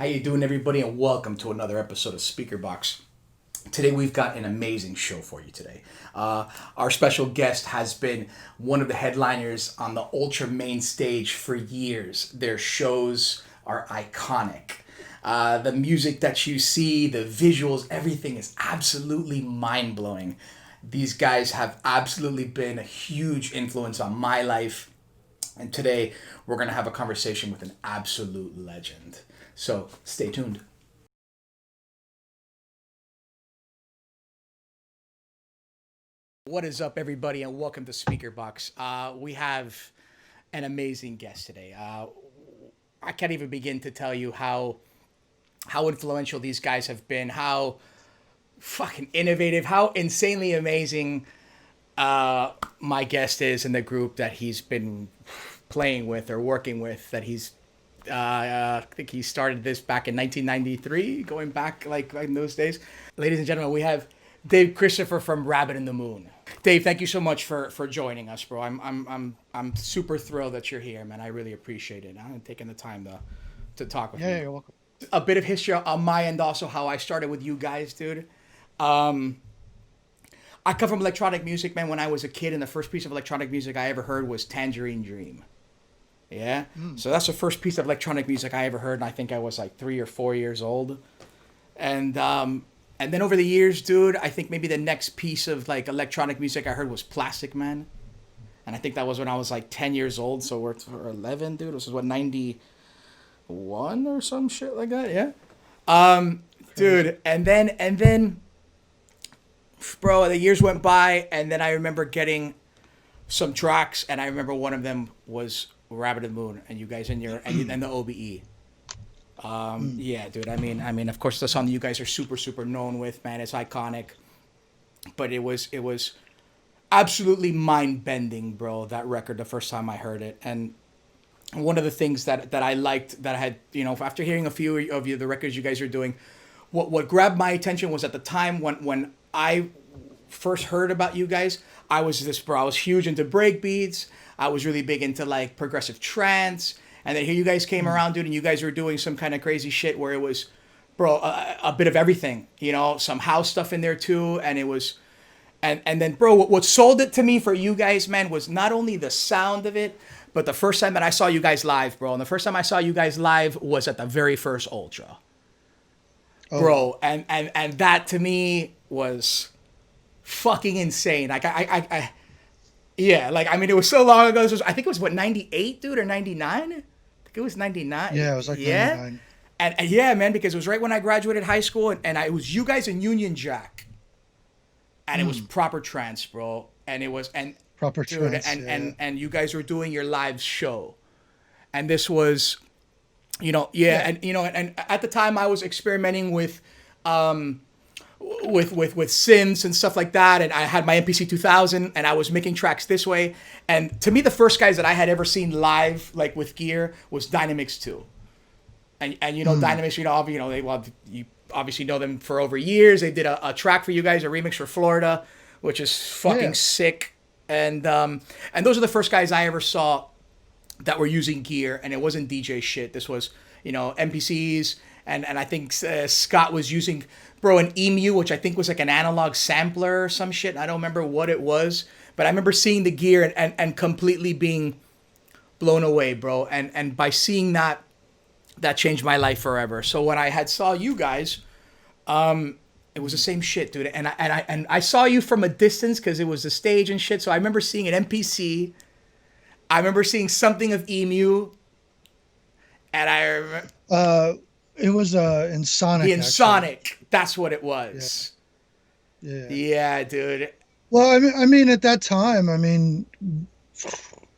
How you doing, everybody, and welcome to another episode of Speakerboxx. Today we've got an amazing show for you today. Our special guest has been one of the headliners on the Ultra main stage for years. Their shows are iconic. The music that you see, the visuals, everything is absolutely mind-blowing. These guys have absolutely been a huge influence on my life. And today we're going to have a conversation with an absolute legend. So stay tuned. What is up, everybody, and welcome to Speakerboxx. We have an amazing guest today. I can't even begin to tell you how influential these guys have been, how fucking innovative, how insanely amazing my guest is in the group that he's been playing with or working with. That he's I think he started this back in 1993, going back like in those days. Ladies and gentlemen, we have Dave Christopher from Rabbit in the Moon. Dave, thank you so much for joining us, bro. I'm super thrilled that you're here, man. I really appreciate it. I'm taking the time to talk with you. Yeah, you're welcome. A bit of history on my end, also how I started with you guys, dude. I come from electronic music, man. When I was a kid, and the first piece of electronic music I ever heard was Tangerine Dream. Yeah? So that's the first piece of electronic music I ever heard, and I think I was like 3 or 4 years old. And then over the years, dude, I think maybe the next piece of like electronic music I heard was Plastic Man. And I think that was when I was like 10 years old, so we're 11, dude. This is what, 91 or some shit like that, yeah? Dude, and then, bro, the years went by, and then I remember getting some tracks, and I remember one of them was Rabbit in the Moon, and you guys and the OBE. Yeah, dude. I mean, of course, the song that you guys are super known with, man. It's iconic, but it was absolutely mind bending, bro. That record, the first time I heard it, and one of the things that I liked, that I had, after hearing a few of the records you guys are doing, what grabbed my attention was at the time when I first heard about you guys, I was huge into break beats. I was really big into like progressive trance. And then here you guys came around, dude, and you guys were doing some kind of crazy shit where it was, bro, a bit of everything, some house stuff in there too. And it was, and then, bro, what sold it to me for you guys, man, was not only the sound of it, but the first time that I saw you guys live, bro. And the first time I saw you guys live was at the very first Ultra. Oh. Bro, and that to me was fucking insane. Like, yeah, like, I mean, it was so long ago. I think it was, what, 98, dude, or 99? I think it was 99. Yeah, it was like 99. And yeah, man, because it was right when I graduated high school, and it was you guys in Union Jack. And it was proper trance, bro. And it was, and proper dude, trance, and you guys were doing your live show. And this was, and at the time I was experimenting with synths and stuff like that, and I had my MPC 2000, and I was making tracks this way. And to me, the first guys that I had ever seen live, like with gear, was Dynamix 2. And Dynamix, you obviously know them for over years. They did a track for you guys, a remix for Florida, which is fucking sick. And those are the first guys I ever saw that were using gear, and it wasn't DJ shit. This was, MPCs, and I think Scott was using, bro, an EMU, which I think was like an analog sampler or some shit. I don't remember what it was, but I remember seeing the gear and completely being blown away, bro. And by seeing that changed my life forever. So when I had saw you guys, it was the same shit, dude. And I saw you from a distance because it was the stage and shit. So I remember seeing an MPC. I remember seeing something of EMU, and I remember. It was in Sonic. In Sonic, that's what it was. Yeah, dude. Well, I mean, at that time,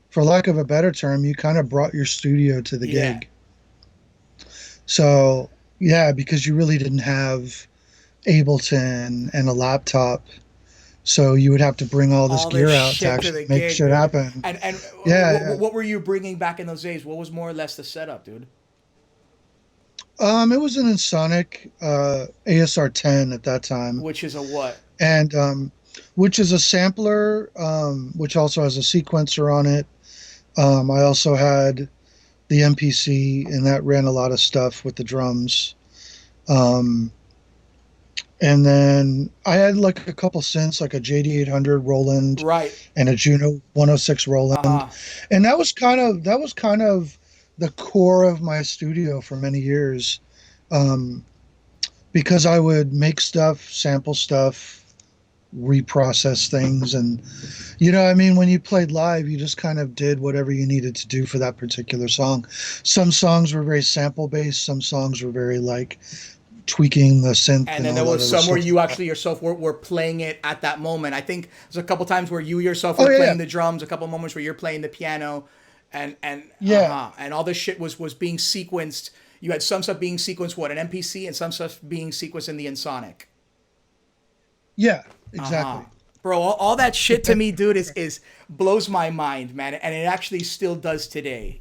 for lack of a better term, you kind of brought your studio to the gig. So yeah, because you really didn't have Ableton and a laptop, so you would have to bring all this gear out to actually make shit happen. And what were you bringing back in those days? What was more or less the setup, dude? It was an Ensoniq ASR 10 at that time. Which is a what? And which is a sampler, which also has a sequencer on it. I also had the MPC, and that ran a lot of stuff with the drums. Um, and then I had like a couple synths, like a JD 800 Roland Right. and a Juno 106 Roland, Uh-huh. and that was kind of the core of my studio for many years, um, because I would make stuff, sample stuff, reprocess things, and I mean, when you played live, you just kind of did whatever you needed to do for that particular song. Some songs were very sample based, some songs were very like tweaking the synth And and then all there that was other some where stuff. you actually yourself were playing it at that moment. I think there's a couple times where you yourself Oh were yeah, yeah, playing the drums, a couple moments where you're playing the piano, and yeah, and all this shit was being sequenced. You had some stuff being sequenced what an MPC, and some stuff being sequenced in the Ensoniq. yeah, Uh-huh. exactly. Bro, all that shit to me, dude, is blows my mind, man, and it actually still does today.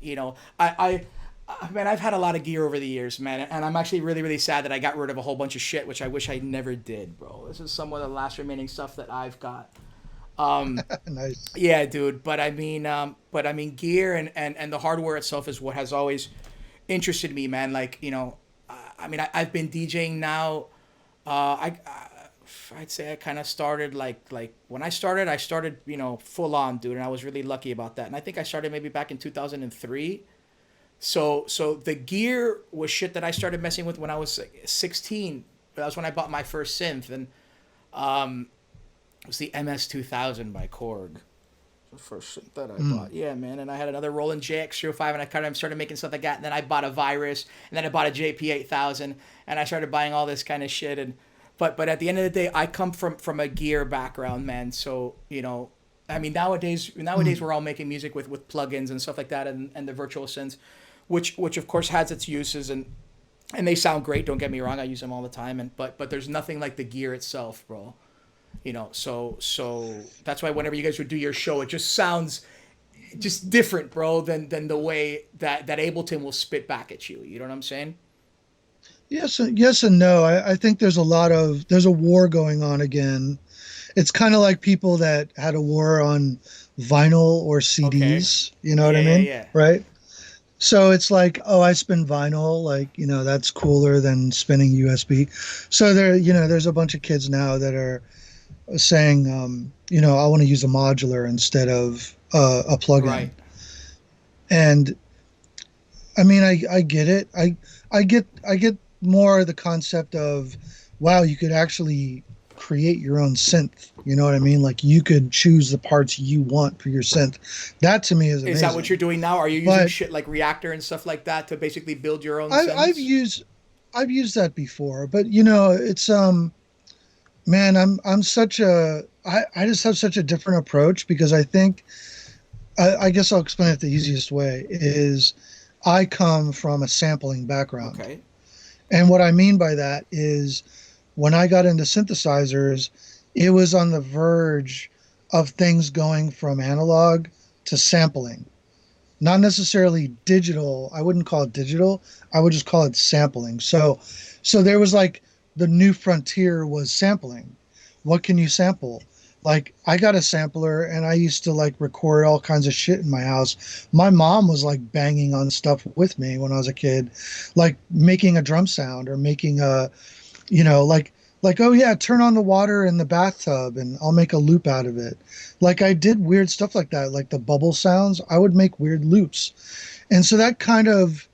Man, I've had a lot of gear over the years, man, and I'm actually really, really sad that I got rid of a whole bunch of shit, which I wish I never did, bro. This is some of the last remaining stuff that I've got. Nice. Yeah, dude, but I mean, gear and the hardware itself is what has always interested me, man. Like, I mean, I've been DJing now. I'd say I kind of started like when I started full on, dude, and I was really lucky about that. And I think I started maybe back in 2003. So the gear was shit that I started messing with when I was like 16. That was when I bought my first synth, and it was the MS 2000 by Korg. The first synth that I Mm. bought. Yeah, man. And I had another Roland JX 05, and I kind of started making stuff like that. And then I bought a Virus, and then I bought a JP 8000, and I started buying all this kind of shit. And but at the end of the day, I come from a gear background, man. So I mean, nowadays Mm. we're all making music with plugins and stuff like that, and the virtual synths, which of course has its uses, and they sound great. Don't get me wrong, I use them all the time, and but there's nothing like the gear itself, bro. So that's why whenever you guys would do your show, it just sounds just different, bro, than the way that Ableton will spit back at you. You know what I'm saying? Yes and no. I think there's a war going on again. It's kind of like people that had a war on vinyl or Okay. CDs. You know what I Yeah, yeah, mean? yeah. Right? So it's like, oh, I spin vinyl, like, that's cooler than spinning USB. So there's a bunch of kids now that are saying, I want to use a modular instead of a plugin. Right. And I mean, I get it. I get more the concept of, wow, you could actually create your own synth. You know what I mean? Like you could choose the parts you want for your synth. That to me is Is that what you're amazing. doing now? Are you using But shit like Reactor and stuff like that to basically build your own I, I've synths? used I've used that before. But it's man, I just have such a different approach because I think I guess I'll explain it the easiest way is I come from a sampling background. Okay. And what I mean by that is when I got into synthesizers, it was on the verge of things going from analog to sampling. Not necessarily digital. I wouldn't call it digital. I would just call it sampling. So there was like the new frontier was sampling. What can you sample? Like I got a sampler and I used to like record all kinds of shit in my house. My mom was like banging on stuff with me when I was a kid, like making a drum sound or making a, like oh yeah, turn on the water in the bathtub and I'll make a loop out of it. Like I did weird stuff like that, like the bubble sounds. I would make weird loops, and so that kind of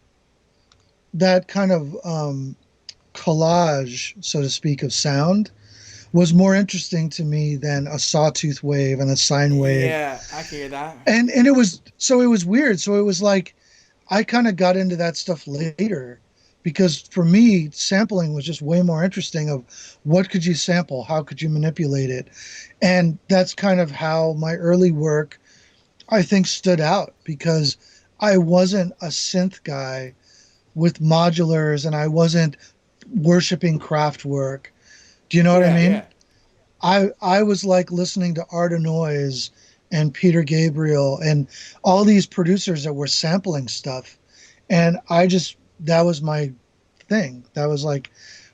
collage, so to speak, of sound was more interesting to me than a sawtooth wave and a sine wave. Yeah, I can hear that. And it was weird. So it was like I kind of got into that stuff later because for me sampling was just way more interesting of what could you sample, how could you manipulate it. And that's kind of how my early work I think stood out because I wasn't a synth guy with modulars and I wasn't worshiping Kraftwerk. Do you know what I Yeah, mean? yeah. I was like listening to Arda Noise and Peter Gabriel and all these producers that were sampling stuff. And that was my thing. That was like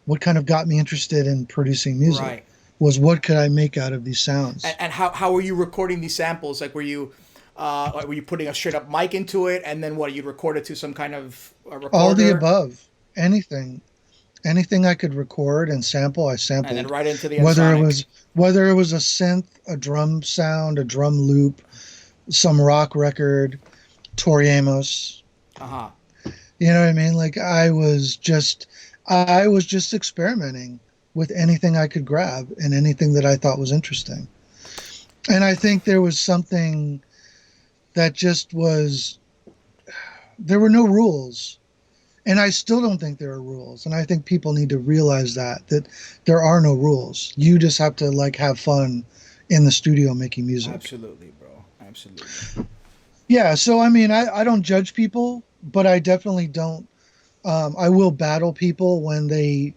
what kind of got me interested in producing music Right. was what could I make out of these And, sounds? and how were you recording these samples? Like, were you Were you putting a straight up mic into it, and then what? You'd record it to some kind of All the recorder, above. Anything. Anything I could record and sample, I and then sampled. right into the Whether it Ensoniq. was whether it was a synth, a drum sound, a drum loop, some rock record, Tori Amos. Uh huh. You know what I mean? Like I was just experimenting with anything I could grab and anything that I thought was interesting. And I think there was something that just was there were no rules. And I still don't think there are rules. And I think people need to realize that there are no rules. You just have to like have fun in the studio making music. Absolutely, bro. Absolutely. Yeah, so I mean, I don't judge people, but I definitely don't. I will battle people when they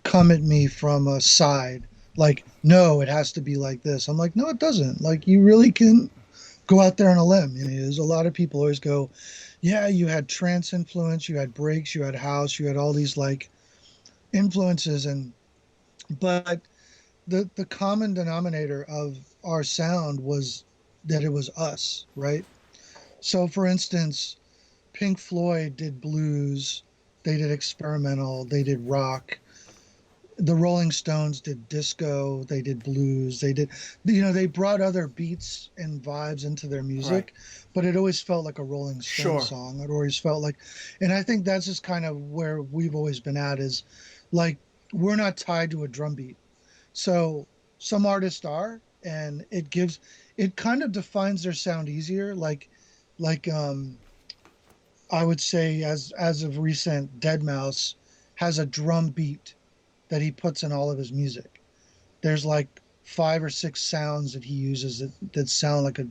come at me from a side. Like, no, it has to be like this. I'm like, no, it doesn't. Like, you really can go out there on a limb. You know, there's a lot of people always go, yeah, you had trance influence, you had breaks, you had house, you had all these like influences, and but the common denominator of our sound was that it was us, right? So, for instance, Pink Floyd did blues, they did experimental, they did rock. The Rolling Stones did disco, they did blues, they did, they brought other beats and vibes into their Right. music, but it always felt like a Rolling Stone Sure. song. It always felt like, and I think that's just kind of where we've always been at is like, we're not tied to a drum beat. So some artists are, and it kind of defines their sound easier. Like I would say as of recent, Dead Mouse has a drum beat that he puts in all of his music. There's like 5 or 6 sounds that he uses that sound like a,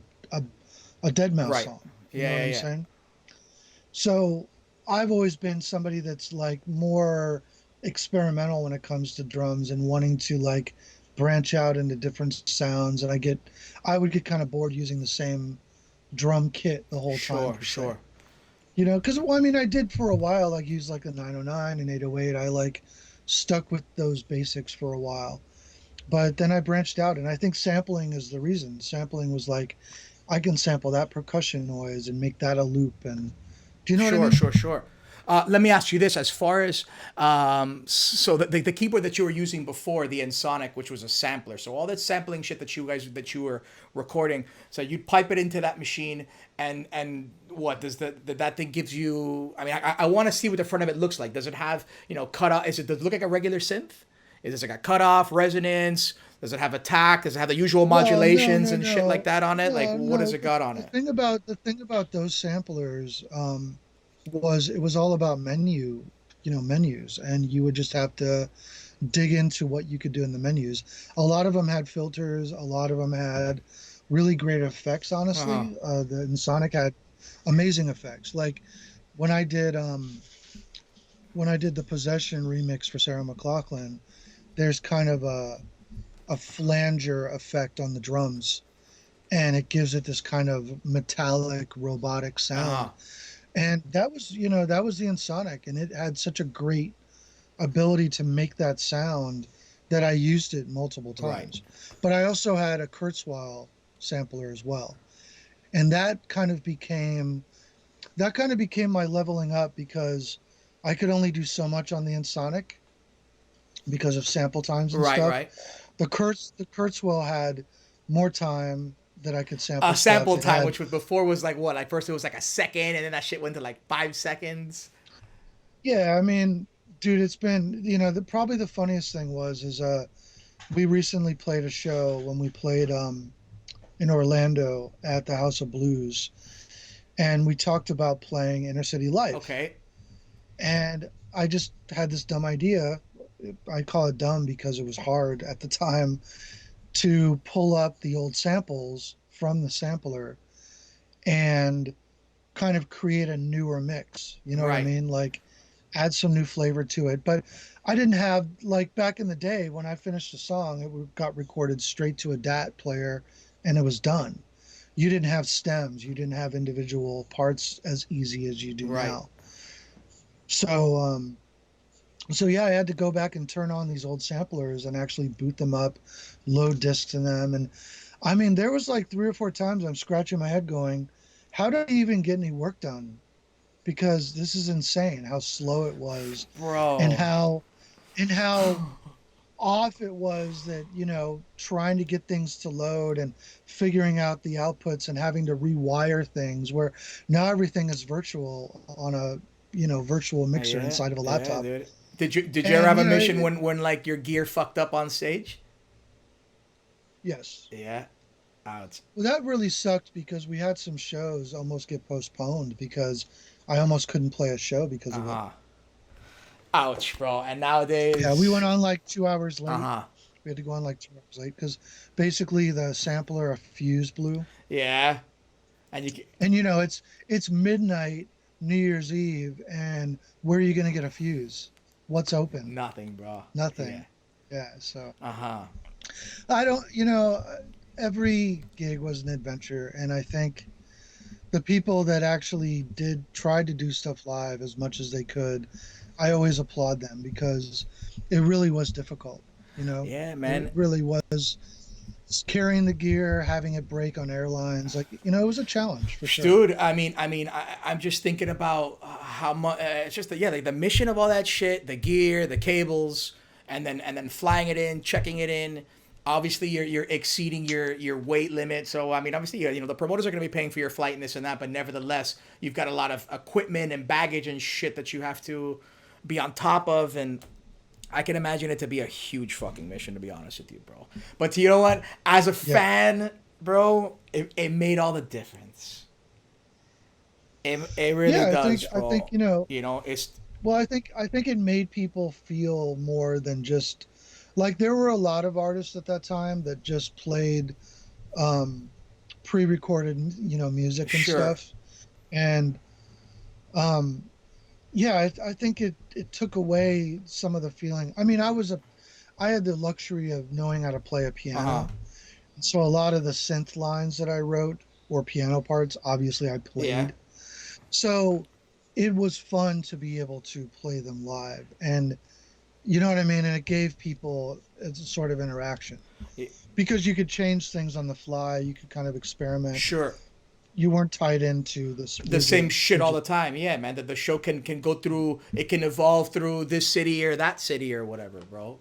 a Dead Mouse Right. song. You know Yeah. what Yeah. I'm Yeah. saying? So I've always been somebody that's like more experimental when it comes to drums and wanting to like branch out into different sounds. And I would get kind of bored using the same drum kit the whole time Sure. per se. Sure. Because well, I mean, I did for a while, like use like a 909 and 808. I like stuck with those basics for a while, but then I branched out, and I think sampling is the reason. Sampling was like, I can sample that percussion noise and make that a loop. And do you know what I Sure, mean? sure, sure. Let me ask you this: as far as so the keyboard that you were using before, the Ensoniq, which was a sampler, so all that sampling shit that you were recording, so you'd pipe it into that machine, and what does that thing gives you? I mean, I want to see what the front of it looks like. Does it have cut off? Does it look like a regular synth? Is it like a cutoff, resonance? Does it have attack? Does it have the usual Well, no, modulations no, and shit like no, that on it? Like, no, what does no. it got on it? The thing about those samplers was it was all about menus, and you would just have to dig into what you could do in the menus. A lot of them had filters. A lot of them had really great effects. Uh huh. Honestly, the Sonic had amazing effects. Like when I did um when I did the Possession remix for Sarah McLachlan, there's kind of a flanger effect on the drums, and it gives it this kind of metallic robotic Uh huh. sound. And that was the Ensoniq, and it had such a great ability to make that sound that I used it multiple Right. times. But I also had a Kurzweil sampler as well. And that kind of became my leveling up because I could only do so much on the Ensoniq because of sample times and Right. stuff. Right. The Kurzweil had more time that I could sample stuff. Sample It time, had which was before was like what? Like first it was like a second, and then that shit went to like 5 seconds. Yeah, I mean, dude, it's been, probably the funniest thing is we recently played a show when we played in Orlando at the House of Blues, and we talked about playing Inner City Life. Okay. And I just had this dumb idea. I call it dumb because it was hard at the time to pull up the old samples from the sampler and kind of create a newer mix. You know what I Right. mean? Like add some new flavor to it. But I didn't have like back in the day when I finished a song, got recorded straight to a DAT player and it was done. You didn't have stems, you didn't have individual parts as easy as you do Right. now. So so yeah, I had to go back and turn on these old samplers and actually boot them up, load discs in them, and I mean, there was like 3 or 4 times I'm scratching my head going, how did I even get any work done? Because this is insane how slow it was, and Bro. how off it was that, trying to get things to load and figuring out the outputs and having to rewire things, where now everything is virtual on a, virtual mixer Yeah, inside of a yeah, laptop. dude. Did you ever And have a mission when like your gear fucked up on stage? yes. Yeah. Out. Well, that really sucked because we had some shows almost get postponed because I almost couldn't play a show because Uh of it. huh. Ouch, bro. And Yeah, we went nowadays. on like 2 hours Uh late. huh. We had to go on like 2 hours late because basically the sampler, a fuse blew. Yeah. And you. And it's midnight New Year's Eve, and where are you going to get a fuse? What's open? Nothing, bro. Yeah. Nothing. Yeah, so Uh huh. I don't, every gig was an adventure, and I think the people that actually did try to do stuff live as much as they could, I always applaud them because it really was difficult. Yeah, It man. really was carrying the gear, having it break on airlines. Like, it was a challenge for sure. Dude, I'm just thinking about how much. It's just yeah, like the mission of all that shit, the gear, the cables, and then flying it in, checking it in. Obviously, you're exceeding your weight limit. So I mean, obviously, the promoters are going to be paying for your flight and this and that, but nevertheless, you've got a lot of equipment and baggage and shit that you have to be on top of, and I can imagine it to be a huge fucking mission, to be honest with you, bro. But you know what? As a Yeah. fan, bro, it made all the difference. It really Yeah, does, I think, bro. It's well, I think it made people feel more than just like there were a lot of artists at that time that just played um pre-recorded, music and sure. stuff. And um yeah, I think it took away some of the feeling. I mean, I had the luxury of knowing how to play a Uh huh. piano. So a lot of the synth lines that I wrote or piano parts, obviously I Yeah. played. So it was fun to be able to play them live. And you know what I mean? And it gave people a sort of interaction Y- because you could change things on the fly. You could kind of experiment. Sure. You weren't tied into this The same shit all rigid. the time. Yeah, man. That the show can go through. It can evolve through this city or that city or whatever, bro.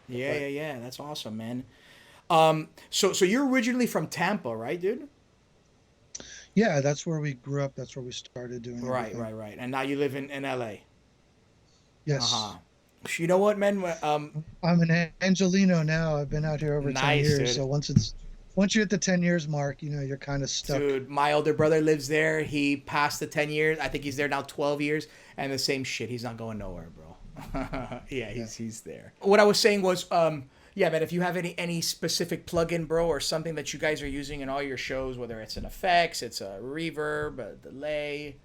Yeah, Right. yeah, yeah. That's awesome, man. So you're originally from Tampa, right, dude? Yeah, that's where we grew up. That's where we started doing Right, everything. right, right. And now you live in LA. Uh Yes. huh. You know what, man? I'm an Angelino now. I've been out here over 10 Nice, years. dude. So once you hit the 10 years mark, you're kind of stuck. Dude, my older brother lives there. He passed the 10 years. I think he's there now 12 years, and the same shit. He's not going nowhere, bro. Yeah, Yeah. he's there. What I was saying was, yeah, man. If you have any specific plugin, bro, or something that you guys are using in all your shows, whether it's an effects, it's a reverb, a delay,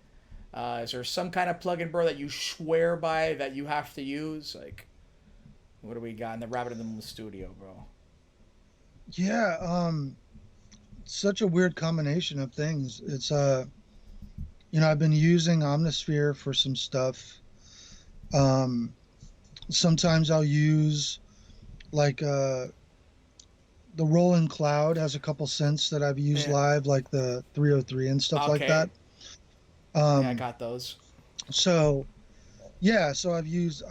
is there some kind of plugin, bro, that you swear by that you have to use? Like, what do we got in the Rabbit in the Moon studio, bro? Yeah, such a weird combination of things. It's I've been using Omnisphere for some stuff. Um, Sometimes I'll use like the Rolling Cloud has a couple synths that I've used Yeah. live, like the 303 and stuff like Okay. that. Yeah, I Um, got those. so yeah, so I've used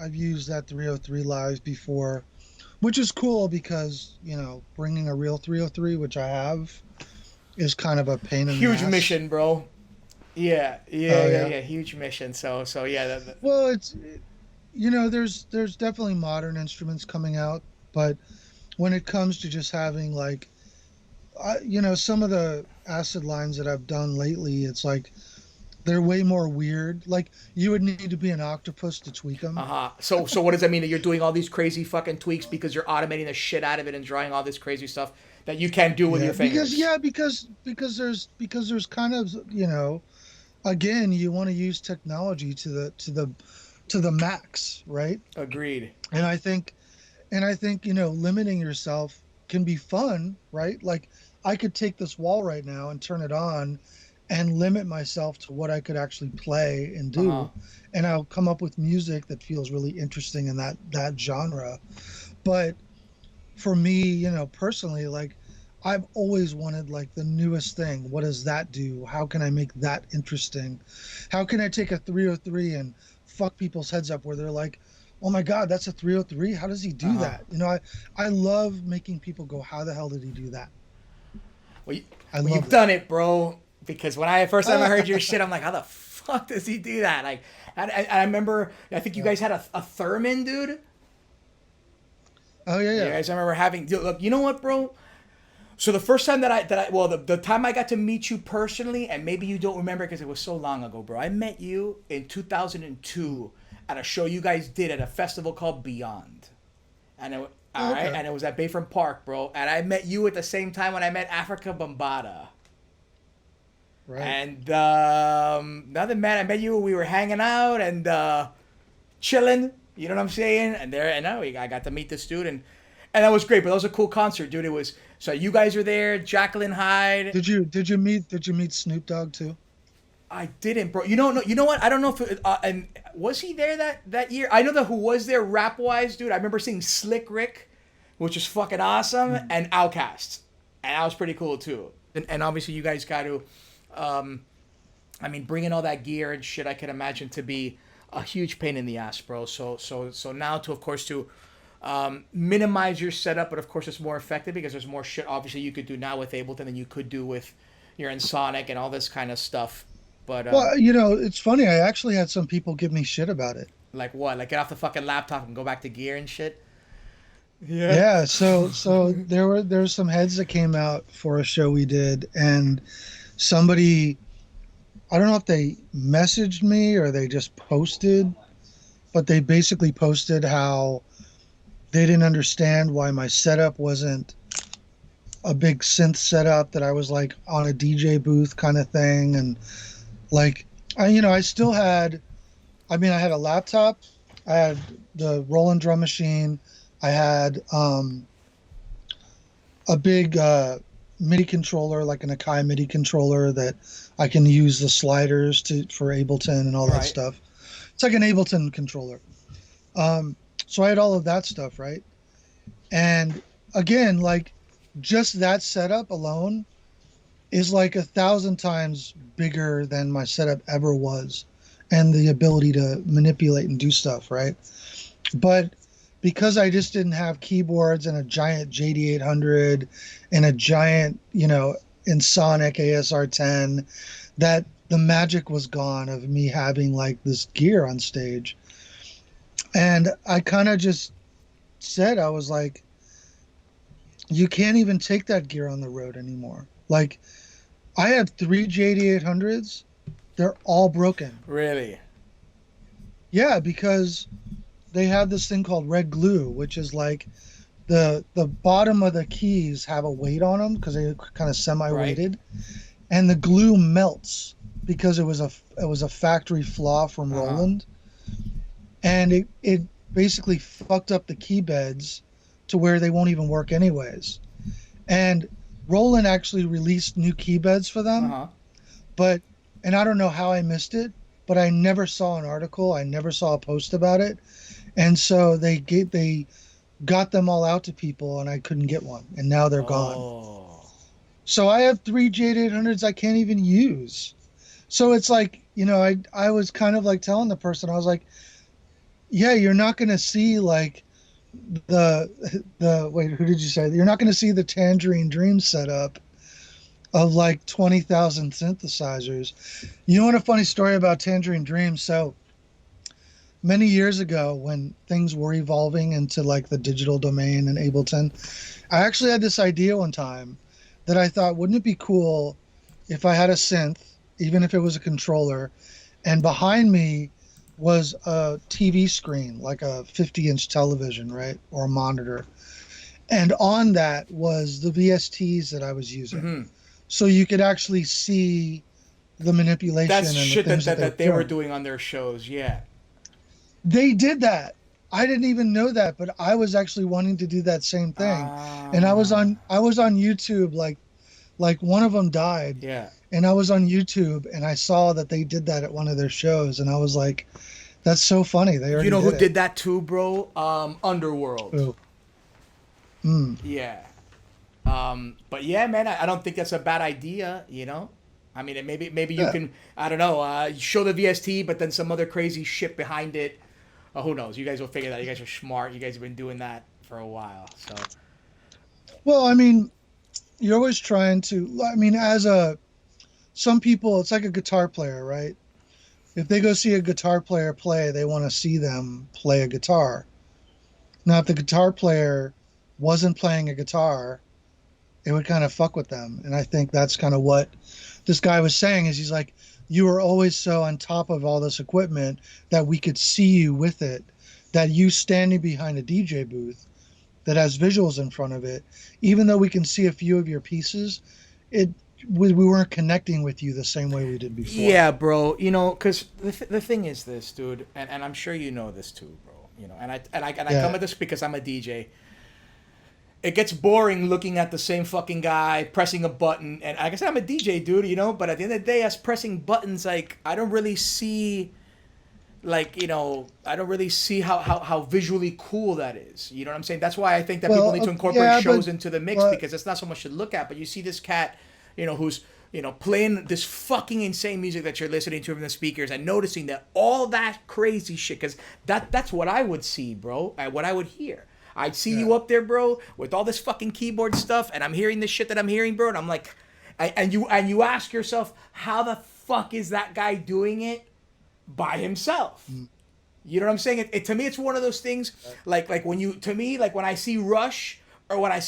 that 303 live before, which is cool because bringing a real 303, which I have, is kind of a pain in the Huge ass. mission, bro. Yeah, yeah, Oh yeah, yeah. yeah. Huge mission. So yeah. Well, there's definitely modern instruments coming out, but when it comes to just having like, some of the acid lines that I've done lately, it's like they're way more weird. Like you would need to be an octopus to tweak them. Uh huh. So what does that mean, that you're doing all these crazy fucking tweaks because you're automating the shit out of it and drawing all this crazy stuff that you can't do with Yeah, your fingers? because there's kind of, again, you want to use technology to the max, right? Agreed. And I think limiting yourself can be fun, right? Like I could take this wall right now and turn it on and limit myself to what I could actually play and Uh huh. do, and I'll come up with music that feels really interesting in that genre. But for me, personally, like I've always wanted like the newest thing. What does that do? How can I make that interesting? How can I take a 303 and fuck people's heads up where they're like, "Oh my God, that's a 303? How does he Uh do huh. that?" I love making people go, "How the hell did he do that?" Well, you, I well, love you've that. done it, bro. Because when I first time I heard your shit, I'm like, how the fuck does he do that? Like, I remember, I think you Yeah. guys had a Thurman, dude. Oh yeah, You yeah. guys, I remember having. Dude, look, you know what, bro? So the first time well, the time I got to meet you personally, and maybe you don't remember because it was so long ago, bro. I met you in Mm. 2002 at a show you guys did at a festival called Beyond, and all Oh, right, okay. and it was at Bayfront Park, bro. And I met you at the same time when I met Africa Bambaataa. Right. And nothing, man. I met you. We were hanging out and chilling. You know what I'm saying? And there, and now I got to meet this dude, and that was great. But that was a cool concert, dude. It was so you guys were there, Jacqueline Hyde. Did you meet Snoop Dogg too? I didn't, bro. You don't know. You know what? I don't know if and was he there that year? I know that who was there rap wise, dude. I remember seeing Slick Rick, which was fucking awesome, Mm. and Outkast, and that was pretty cool too. And obviously you guys got to. Um, I mean, bringing all that gear and shit, I can imagine to be a huge pain in the ass, bro. So now to of course to minimize your setup, but of course it's more effective because there's more shit obviously you could do now with Ableton than you could do with your Sonic and all this kind of stuff. But Well, it's funny. I actually had some people give me shit about it. like what? Like get off the fucking laptop and go back to gear and shit. Yeah. Yeah, so there's some heads that came out for a show we did, and somebody, I don't know if they messaged me or they just posted, but they basically posted how they didn't understand why my setup wasn't a big synth setup, that I was like on a DJ booth kind of thing. And like I still had, I mean, I had a laptop, I had the Roland drum machine, I had a big MIDI controller, like an Akai MIDI controller that I can use the sliders to for Ableton and all that Right. stuff. It's like an Ableton controller. Um, so I had all of that stuff, right? And again, like just that setup alone is like 1,000 times bigger than my setup ever was, and the ability to manipulate and do stuff, right? But because I just didn't have keyboards and a giant JD800 and a giant, Ensoniq ASR10, that the magic was gone of me having like this gear on stage. And I kind of just said, I was like, you can't even take that gear on the road anymore. Like, I have three JD800s, they're all broken. Really. Yeah, because they have this thing called red glue, which is like the bottom of the keys have a weight on them because they're kind of Right. semi-weighted, and the glue melts because it was a factory flaw from Uh huh. Roland, and it basically fucked up the key beds to where they won't even work anyways. And Roland actually released new key beds for Uh them, huh. but and I don't know how I missed it, but I never saw an article, I never saw a post about it, and so they got them all out to people, and I couldn't get one, and now they're gone. Oh. So I have three J800s I can't even use. So it's like, I was kind of like telling the person, I was like, yeah, you're not going to see like the wait, who did you say? You're not going to see the Tangerine Dream setup of like 20,000 synthesizers. You know what, a funny story about Tangerine Dream? So many years ago, when things were evolving into like the digital domain and Ableton, I actually had this idea one time that I thought, wouldn't it be cool if I had a synth, even if it was a controller, and behind me was a TV screen, like a 50-inch television, right? Or a monitor. And on that was the VSTs that I was using. Mm-hmm. So you could actually see the That's manipulation and the shit things that they were that they were doing. doing on their shows. Yeah. They did that. I didn't even know that, but I was actually wanting to do that same thing. And I was Ah. on I was on YouTube, like one of them died, Yeah. and I was on YouTube and I saw that they did that at one of their shows, and I was like, that's so funny. They You already know who did it. did that too, bro? Underworld. Oh, mm, Yeah. But yeah, man, I don't think that's a bad idea. I mean, maybe you Yeah. can, I don't know, show the VST, but then some other crazy shit behind it. Who knows? You guys will figure that. You guys are smart. You guys have been doing that for a while. So Well, I mean, you're always trying to, I mean, some people, it's like a guitar player, right? If they go see a guitar player play, they want to see them play a guitar. Now, if the guitar player wasn't playing a guitar, it would kind of fuck with them. And I think that's kind of what this guy was saying is he's like, you were always so on top of all this equipment that we could see you with it, that you standing behind a DJ booth that has visuals in front of it, even though we can see a few of your pieces, it we weren't connecting with you the same way we did before. yeah, bro. Because the thing is this, dude, and I'm sure you know this too, bro. And I come Yeah. at this because I'm a DJ. It gets boring looking at the same fucking guy pressing a button. And like I said, I'm a DJ, dude, but at the end of the day, us pressing buttons, like, I don't really see, like, I don't really see how visually cool that is. You know what I'm saying? That's why I think that people Well, need to incorporate yeah, shows into the mix but because it's not so much to look at, but you see this cat, who's, playing this fucking insane music that you're listening to from the speakers and noticing that all that crazy shit, because that's what I would see, bro, what I would hear. I'd see yeah. you up there, bro, with all this fucking keyboard stuff, and I'm hearing this shit that I'm hearing, bro, and I'm like, and you ask yourself, how the fuck is that guy doing it by himself? Mm. You know what I'm saying? To me, it's one of those things. Like when you, to me, like when I see Rush or when I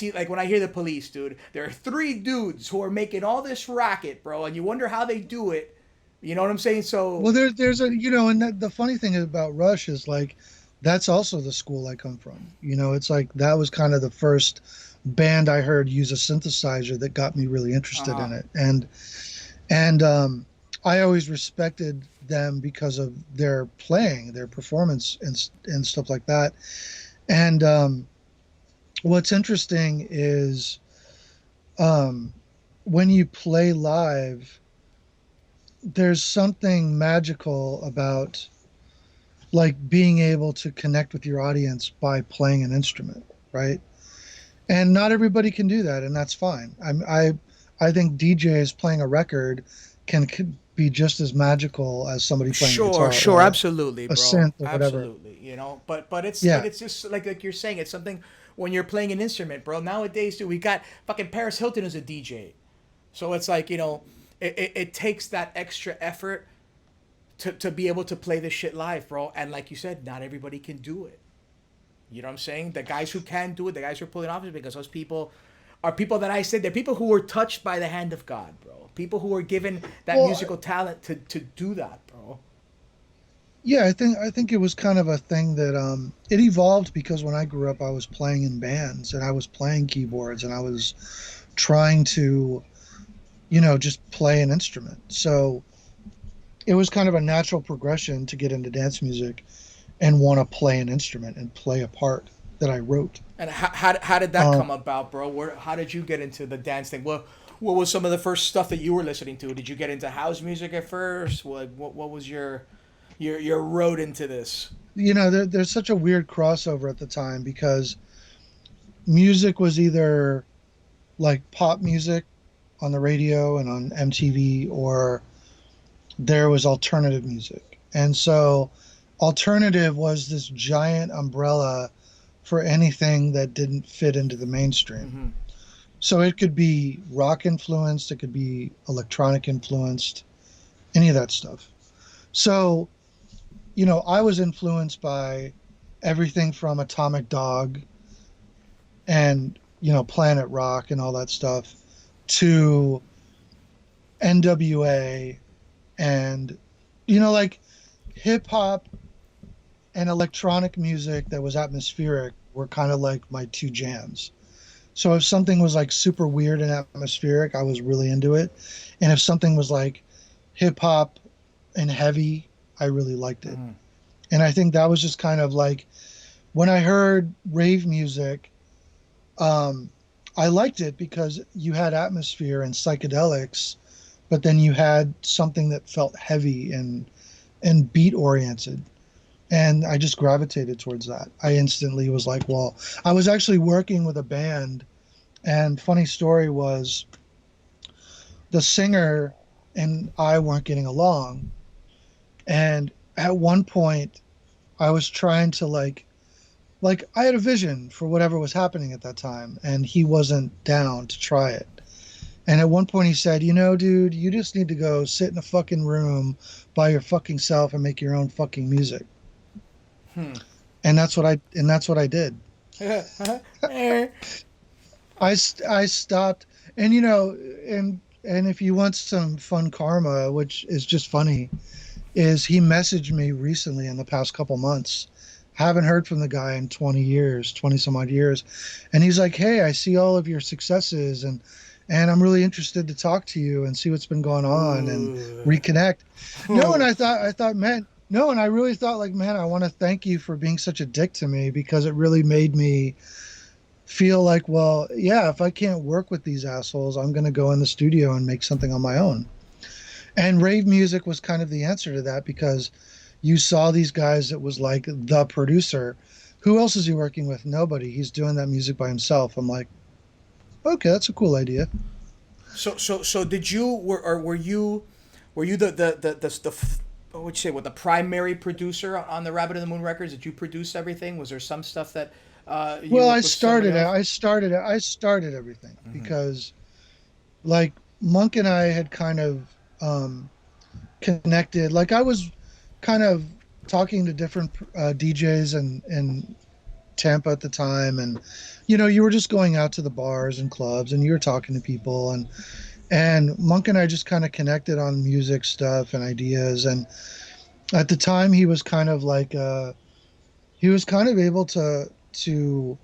hear the Police, dude, there are three dudes who are making all this racket, bro, and you wonder how they do it. You know what I'm saying? So Well, there's a and the funny thing about Rush is like that's also the school I come from. It's like that was kind of the first band I heard use a synthesizer that got me really interested uh-huh. in it, and I always respected them because of their playing, their performance, and stuff like that. And what's interesting is um, when you play live, there's something magical about like being able to connect with your audience by playing an instrument, right? And not everybody can do that, and that's fine. I think DJs playing a record can be just as magical as somebody playing a Sure, guitar sure, or absolutely, a bro, synth or whatever. absolutely. But it's Yeah. just like you're saying, it's something when you're playing an instrument, bro. Nowadays, dude, we got fucking Paris Hilton as a DJ, so it's like it takes that extra effort to be able to play this shit live, bro. And like you said, not everybody can do it. You know what I'm saying? The guys who can do it, the guys who are pulling off it, because those people are people that I said they're people who were touched by the hand of God, bro. People who were given that Well, musical talent to do that, bro. yeah, I think it was kind of a thing that it evolved because when I grew up, I was playing in bands and I was playing keyboards and I was trying to, just play an instrument. So it was kind of a natural progression to get into dance music and want to play an instrument and play a part that I wrote. And how did that Um, come about, bro? How did you get into the dance thing? What was some of the first stuff that you were listening to? Did you get into house music at first? What was your road into this? there's such a weird crossover at the time because music was either like pop music on the radio and on MTV, or there was alternative music. And so alternative was this giant umbrella for anything that didn't fit into the mainstream. Mm-hmm. So it could be rock influenced, it could be electronic influenced, any of that stuff. So, I was influenced by everything from Atomic Dog and, Planet Rock and all that stuff to NWA and, like hip hop and electronic music that was atmospheric were kind of like my two jams. So if something was like super weird and atmospheric, I was really into it. And if something was like hip hop and heavy, I really liked it. Mm-hmm. And I think that was just kind of like when I heard rave music, um, I liked it because you had atmosphere and psychedelics, but then you had something that felt heavy and beat oriented. And I just gravitated towards that. I instantly was like, well, I was actually working with a band And funny story was the singer and I weren't getting along. And at one point, I was trying to like I had a vision for whatever was happening at that time, and he wasn't down to try it. And at one point, he said, "You know, dude, you just need to go sit in a fucking room by your fucking self and make your own fucking music." Hmm. And that's what I did. I stopped, and and if you want some fun karma, which is just funny, is he messaged me recently in the past couple months. Haven't heard from the guy in 20 years, 20 some odd years. And he's like, "Hey, I see all of your successes and I'm really interested to talk to you and see what's been going on and Ooh. reconnect." No, and Ooh. I thought, man, no, and I really thought like, man, I want to thank you for being such a dick to me because it really made me feel like, well, yeah, if I can't work with these assholes, I'm going to go in the studio and make something on my own. And rave music was kind of the answer to that because you saw these guys that was like the producer. Who else is he working with? Nobody. He's doing that music by himself. I'm like, okay, that's a cool idea. So did you were you the what would you say, what, the primary producer on the Rabbit in the Moon records? Did you produce everything? Was there some stuff that you Well, worked with somebody else? I started everything because like Monk and I had kind of um, connected. Like I was kind of talking to different DJs and Tampa at the time, and you were just going out to the bars and clubs, and you were talking to people, and Monk and I just kind of connected on music stuff and ideas. And at the time, he was kind of able to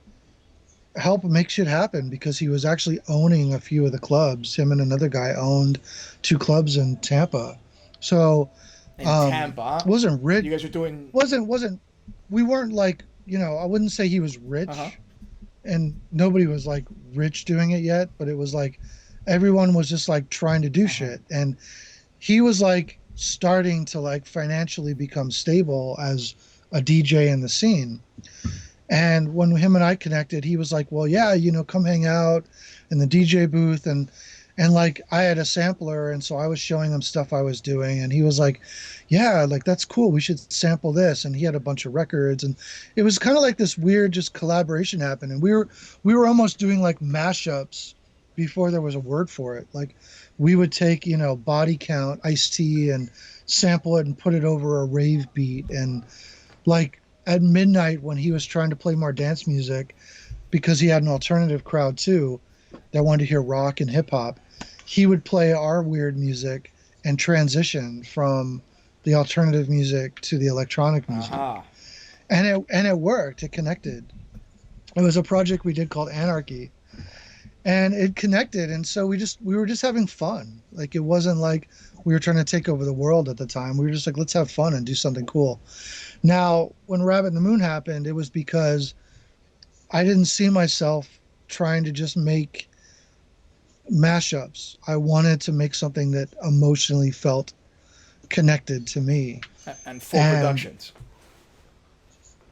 help make shit happen because he was actually owning a few of the clubs. Him and another guy owned two clubs in Tampa, so In Tampa, wasn't rich. you guys were doing. Wasn't We weren't like, I wouldn't say he was Uh huh. rich, and nobody was like rich doing it yet, but it was like everyone was just like trying to do Uh huh. shit, and he was like starting to like financially become stable as a DJ in the scene. And when him and I connected, he was like, "Well, yeah, come hang out in the DJ booth." And like I had a sampler, and so I was showing him stuff I was doing, and he was like, "Yeah, like that's cool. We should sample this." And he had a bunch of records, and it was kind of like this weird just collaboration happened. And we were almost doing like mashups before there was a word for it. Like we would take, body count, Ice-T, and sample it and put it over a rave beat. And like at midnight when he was trying to play more dance music, because he had an alternative crowd too that wanted to hear rock and hip hop, he would play our weird music and transition from the alternative music to the electronic Uh music. huh. And it worked. It connected. It was a project we did called Anarchy, and it connected. And so we were just having fun. Like it wasn't like we were trying to take over the world at the time. We were just like, let's have fun and do something cool. Now, when Rabbit in the Moon happened, it was because I didn't see myself trying to just make mashups. I wanted to make something that emotionally felt connected to me. And full And productions.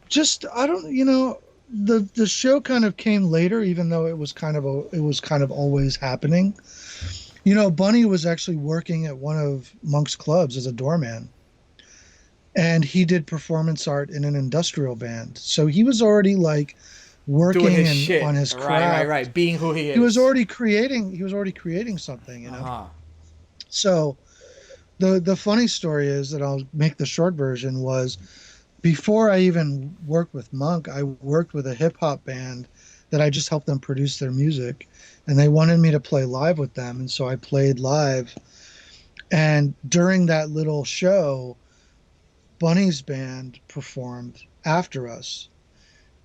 just I don't, the show kind of came later, even though it was kind of always happening. Bunny was actually working at one of Monk's clubs as a doorman, and he did performance art in an industrial band. So he was already like Doing working his and on shit. his Right, right, craft. right. Being who he He was is. already creating something, Uh huh. So the funny story is that I'll make the short version was before I even worked with Monk, I worked with a hip hop band that I just helped them produce their music, and they wanted me to play live with them, and so I played live. And during that little show, Bunny's band performed after us.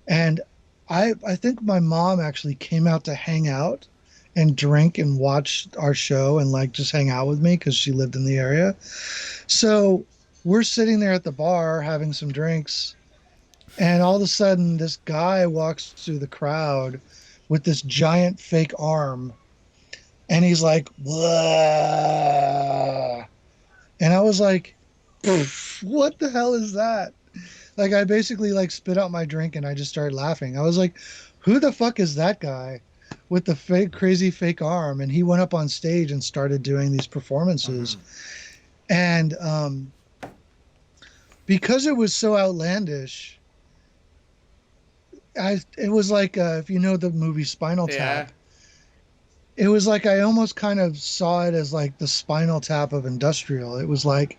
And I think my mom actually came out to hang out and drink and watch our show and like just hang out with me because she lived in the area. So we're sitting there at the bar having some drinks, and all of a sudden this guy walks through the crowd with this giant fake arm, and he's like, "Blah." And I was like, what the hell is that? Like I basically like spit out my drink and I just started laughing. I was like, who the fuck is that guy? with the fake crazy fake arm, and he went up on stage and started doing these performances. Mm-hmm. And because it was so outlandish, it was like if you know the movie Spinal Yeah. Tap, it was like I almost kind of saw it as like the Spinal Tap of industrial. It was like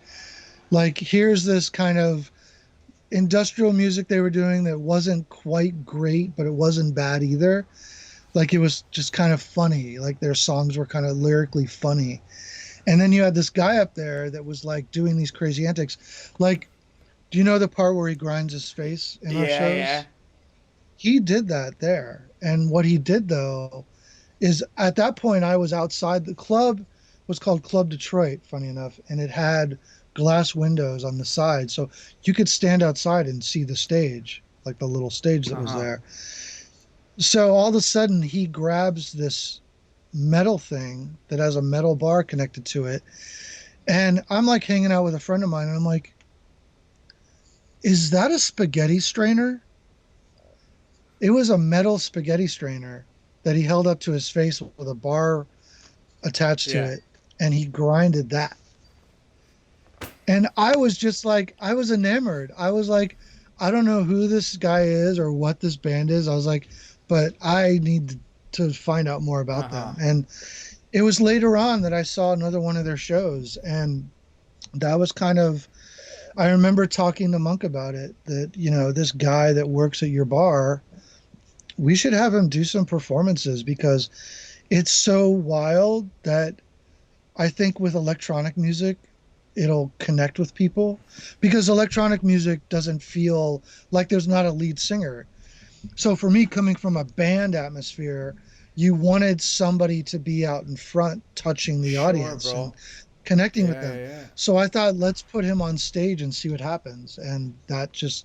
here's this kind of industrial music they were doing that wasn't quite great, but it wasn't bad either. Like it was just kind of funny. Like their songs were kind of lyrically funny. And then you had this guy up there that was like doing these crazy antics. Like, do you know the part where he grinds his face in our Yeah, yeah. shows? He did that there. And what he did though is at that point I was outside. The club was called Club Detroit, funny enough, and it had glass windows on the side. So you could stand outside and see the stage, like the little stage that was Uh-huh. there. So all of a sudden he grabs this metal thing that has a metal bar connected to it. And I'm like hanging out with a friend of mine, and I'm like, is that a spaghetti strainer? It was a metal spaghetti strainer that he held up to his face with a bar attached to Yeah. it, and he grinded that. And I was just like, I was enamored. I was like, I don't know who this guy is or what this band is. I was like, but I need to find out more about Uh-huh. them. And it was later on that I saw another one of their shows, and that was kind of, I remember talking to Monk about it, that this guy that works at your bar, we should have him do some performances because it's so wild that I think with electronic music it'll connect with people, because electronic music doesn't feel like there's not a lead singer. So for me, coming from a band atmosphere, you wanted somebody to be out in front touching the Sure, audience and bro. connecting with Yeah, them. yeah. So I thought, let's put him on stage and see what happens. And that just,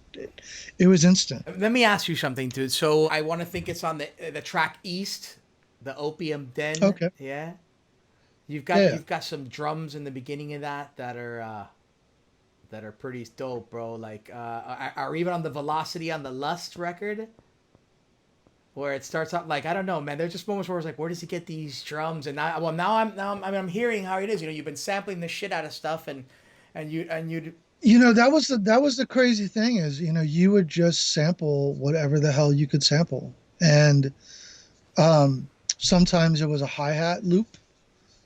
it was instant. Let me ask you something, dude. So I want to think it's on the track East, the Opium Den. Okay. Yeah. Yeah. You've got some drums in the beginning of that are pretty dope, bro. Like are even on the Velocity on the Lust record, where it starts out like I don't know, man. There's just moments where it's like, where does he get these drums? And I'm hearing how it is. You know, you've been sampling the shit out of stuff, and you. That was the crazy thing is, you would just sample whatever the hell you could sample. And um, sometimes it was a hi-hat loop.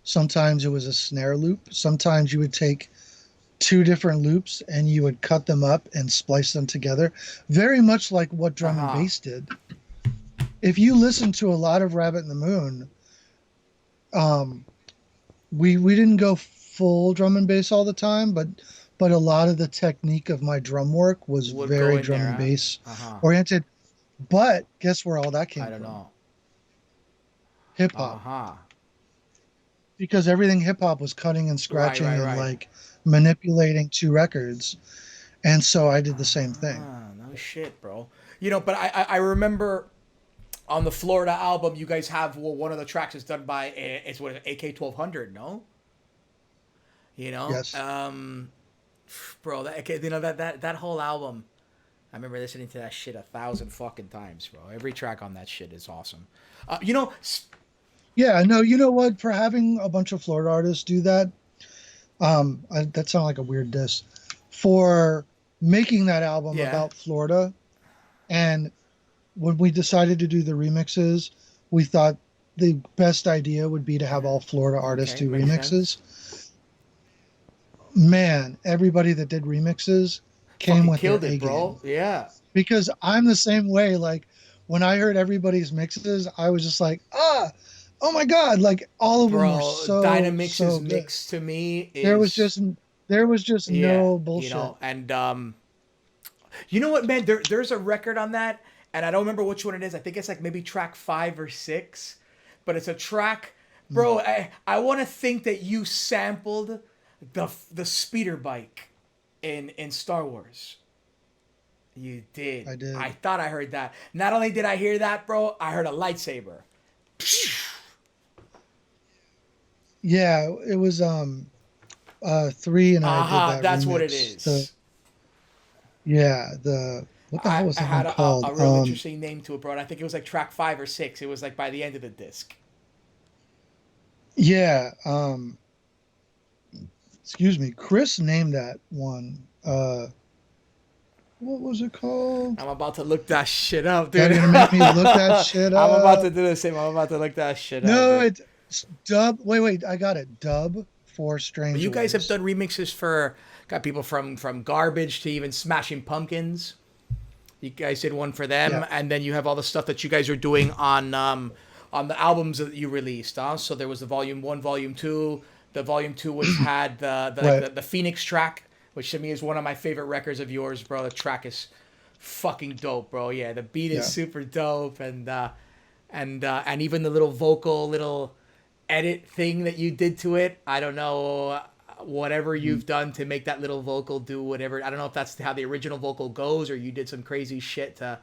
Sometimes it was a snare loop. Sometimes you would take two different loops and you would cut them up and splice them together, very much like what Uh drum and huh. bass did. If you listen to a lot of Rabbit in the Moon, um, we didn't go full drum and bass all the time, but a lot of the technique of my drum work was Would go very in drum there, and huh? bass Uh huh. oriented. But guess where all that I came don't from? know. Hip Uh hop. huh. Because everything hip hop was cutting and Right, scratching right, and right. like manipulating two records. And so I did the same thing. Ah, no shit, bro. You know, but I remember on the Florida album, you guys have one of the tracks is done by it's what AK 1200, no? You know, Yes. bro. You know that whole album. I remember listening to that shit 1,000 fucking times, bro. Every track on that shit is awesome. You know, Yeah, no, you know what? For having a bunch of Florida artists do that, that sounded like a weird diss. For making that album yeah. about Florida, and when we decided to do the remixes, we thought the best idea would be to have all Florida artists Okay, do makes sense. remixes. Man, everybody that did remixes came Fucking with their killed it, A bro. game, Yeah, because I'm the same way. Like when I heard everybody's mixes, I was just like, oh my God, like all of them were bro. so, Dynamix's so good. mix to me There was is just there was just yeah, no you bullshit. know, and you know what, man? There's a record on that, and I don't remember which one it is. I think it's like maybe track 5 or 6, but it's a track, Mm. bro. I want to think that you sampled the speeder bike in Star Wars. You did. I I did. thought I heard that. Not only did I hear that, bro, I heard a lightsaber. Yeah, it was 3 and I did Aha, that that's what it remix. The is. Yeah, the What the hell was I that one had called? a real interesting name to it, bro. And I think it was like track 5 or 6. It was like by the end of the disc. Yeah. Excuse me. Chris named that one. What was it called? I'm about to look that shit up, God, dude. you're gonna make me look that shit I'm about to up. do the same. I'm about to look that shit up, No, bro. it's dub. Wait, I got it. Dub for But Strange you guys have Ways. done remixes for got people from Garbage to even Smashing Pumpkins. You guys did one for them, Yeah. and then you have all the stuff that you guys are doing on the albums that you released. So there was the Volume 1, Volume 2. The Volume 2 which had Right. the Phoenix track, which to me is one of my favorite records of yours, bro. The track is fucking dope, bro. Yeah, the beat is Yeah. super dope, and even the little edit thing that you did to it. I don't know whatever Mhm. you've done to make that little vocal do whatever. I don't know if that's how the original vocal goes or you did some crazy shit to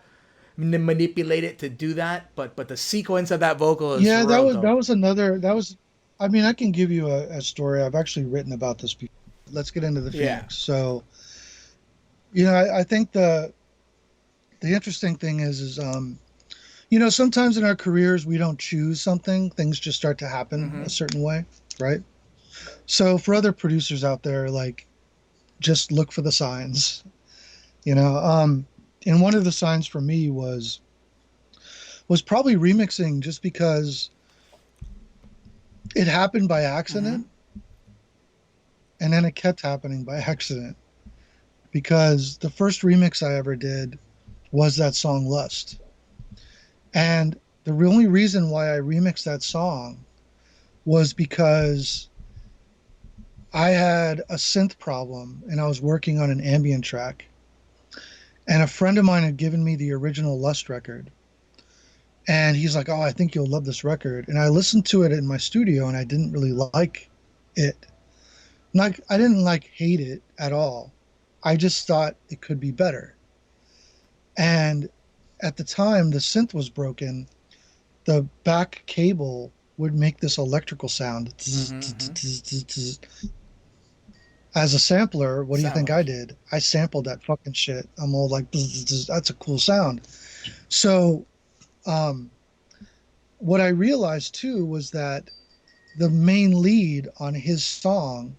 manipulate it to do that. But the sequence of that vocal is Yeah, real that dope. was another that was I mean, I can give you a story. I've actually written about this before. Let's get into the Yeah. Phoenix. So, I think the interesting thing is sometimes in our careers we don't choose something, things just start to happen a Mm-hmm. certain way, right? So for other producers out there, like just look for the signs, you know. And one of the signs for me was probably remixing just because it happened by Mm-hmm. accident and then it kept happening by accident because the first remix I ever did was that song Lust. And the only reason why I remixed that song was because I had a synth problem and I was working on an ambient track. And a friend of mine had given me the original Lust record. And he's like, "Oh, I think you'll love this record." And I listened to it in my studio and I didn't really like it. Not, I didn't like hate it at all. I just thought it could be better. And at the time, the synth was broken. The back cable would make this electrical sound. Mm-hmm. Mm-hmm. As a sampler, what do you think I Sound. did? I sampled that fucking shit. I'm all like, that's a cool sound. So, um, what I realized too was that the main lead on his song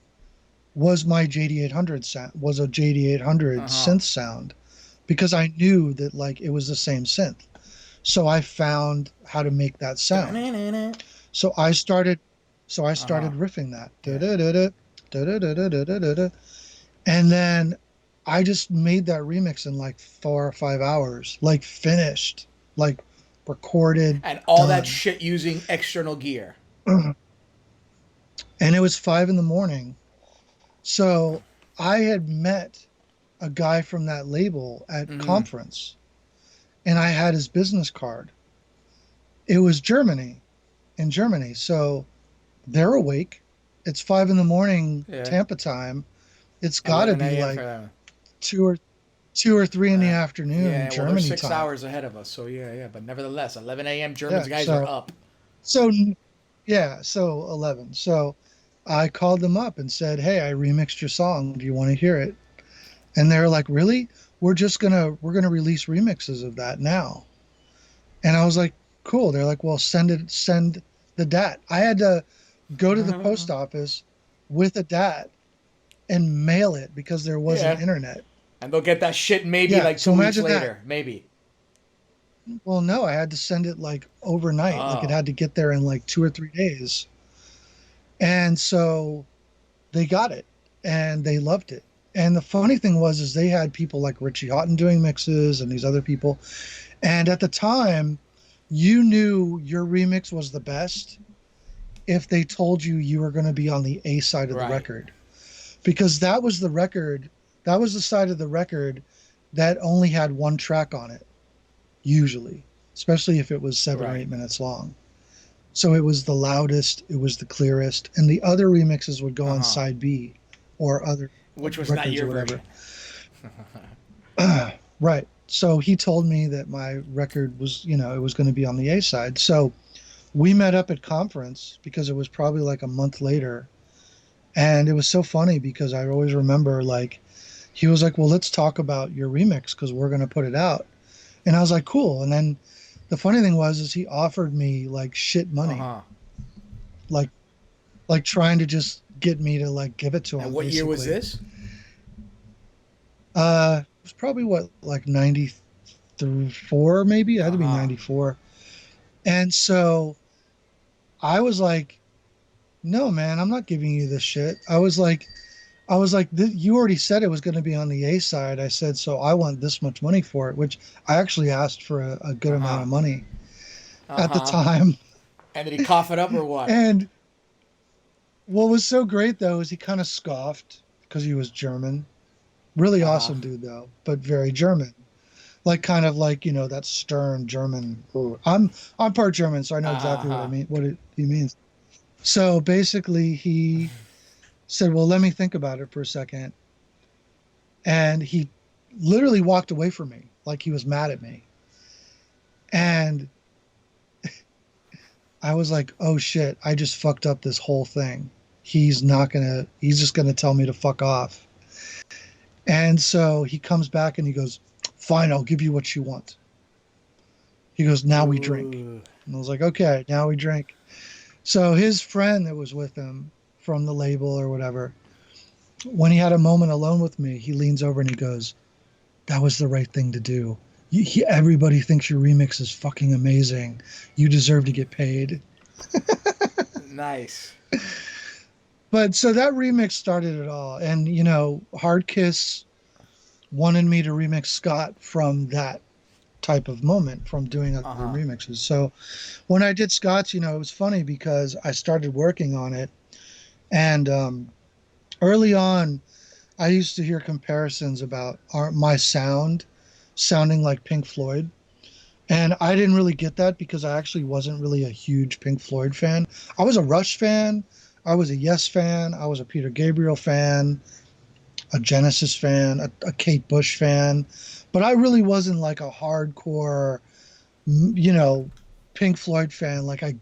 was my JD800 sound, was a JD800 Uh-huh. synth sound because I knew that like it was the same synth. So I found how to make that sound. Uh-huh. So I started riffing that. Yeah. Da-da-da-da, da-da-da-da-da-da-da. And then I just made that remix in like 4 or 5 hours, like finished, like recorded, And all that done. shit using external gear. And it was 5 in the morning. So I had met a guy from that label at Mm-hmm. conference and I had his business card. It was in Germany. So they're awake. It's 5 in the morning Yeah. Tampa time. It's got to 11 be a.m. like for them. two or 2 or 3 in the Uh, afternoon yeah, well, they're Germany six time. hours ahead of us, so yeah. But nevertheless, 11 a.m. Germans Yeah. guys are up. So so 11. So I called them up and said, "Hey, I remixed your song. Do you want to hear it?" And they're like, "Really? We're gonna release remixes of that now." And I was like, "Cool." They're like, "Well, send the DAT." I had to go to the post office with a DAT and mail it because there wasn't Yeah. internet. And they'll get that shit maybe Yeah, like so 2 weeks imagine that. later. Maybe. Well, no, I had to send it like overnight. Like it Oh. had to get there in like 2 or 3 days. And so they got it and they loved it. And the funny thing was is they had people like Richie Houghton doing mixes and these other people. And at the time, you knew your remix was the best if they told you you were going to be on the A side of the Right. record. Because that was the record, that was the side of the record that only had one track on it, usually, especially if it was 7 or 8 minutes long. So it was the loudest, it was the clearest, and the other remixes would go on Uh-huh. side B or other Which was not records or your whatever. version. Right. So he told me that my record was, it was going to be on the A side. So we met up at conference because it was probably like a month later. And it was so funny because I always remember like he was like, well, let's talk about your remix because we're going to put it out. And I was like, cool. And then the funny thing was, is he offered me like shit Uh money, huh. like, like trying to just get me to like give it to And him what year was basically. this? It was probably what, like 94, maybe it had Uh to be huh. 94. And so I was like, no, man, I'm not giving you this shit. You already said it was going to be on the A side. I said, so I want this much money for it, which I actually asked for a good Uh amount huh. of money Uh at the huh. time. And did he cough it up or what? And what was so great though is he kind of scoffed because he was German. Really Uh huh. awesome dude though, but very German. Like kind of like, you know, that stern German. I'm part German, so I know Uh exactly what I huh. mean, he means. So basically he said, "Well, let me think about it for a second." And he literally walked away from me like he was mad at me. And I was like, "Oh shit, I just fucked up this whole thing. He's just going to tell me to fuck off." And so he comes back and he goes, "Fine, I'll give you what you want." He goes, "Now we drink." Ooh. And I was like, "Okay, now we drink." So his friend that was with him from the label or whatever, when he had a moment alone with me, he leans over and he goes, "That was the right thing to do. Everybody thinks your remix is fucking amazing. You deserve to get paid." Nice. But so that remix started it all. And, you know, Hard Kiss wanted me to remix Scott from that type of moment, from doing other Uh huh. remixes. So when I did Scott's, you know, it was funny because I started working on it. And early on, I used to hear comparisons about my sound sounding like Pink Floyd. And I didn't really get that because I actually wasn't really a huge Pink Floyd fan. I was a Rush fan. I was a Yes fan. I was a Peter Gabriel fan, a Genesis fan, a Kate Bush fan. But I really wasn't like a hardcore, you know, Pink Floyd fan. Like I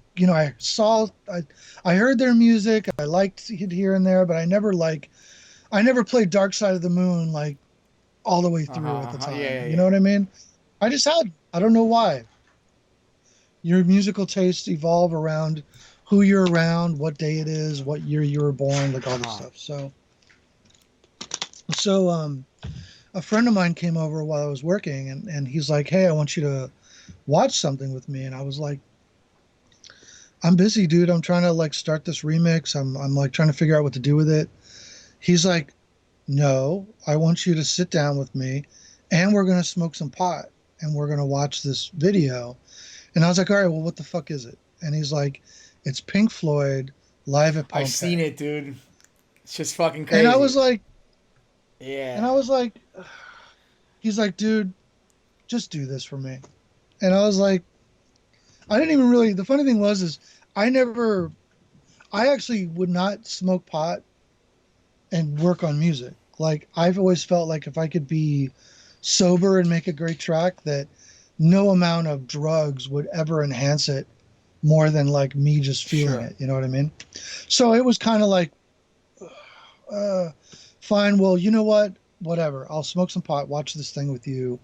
heard their music. I liked it here and there, but I never played Dark Side of the Moon like all the way Uh huh. through at the Uh-huh. Yeah, time. yeah, You know yeah. what I mean? I don't know why. Your musical tastes evolve around who you're around, what day it is, what year you were born, like Uh all this huh. stuff. So a friend of mine came over while I was working and he's like, "Hey, I want you to watch something with me." And I was like, "I'm busy, dude. I'm trying to like start this remix. I'm like trying to figure out what to do with it." He's like, "No, I want you to sit down with me and we're going to smoke some pot and we're going to watch this video." And I was like, "All right, well, what the fuck is it?" And he's like, "It's Pink Floyd live at I've seen Pompeii." it, dude. It's just fucking And I was crazy. like, and Yeah. I was like, he's like, "Dude, just do this for me." And I was like, I didn't even really, the funny thing was, is I never, I actually would not smoke pot and work on music. Like, I've always felt like if I could be sober and make a great track, that no amount of drugs would ever enhance it more than like me just feeling Sure. it. You know what I mean? So it was kind of like, uh, fine. Well, you know what? Whatever. I'll smoke some pot, watch this thing with you,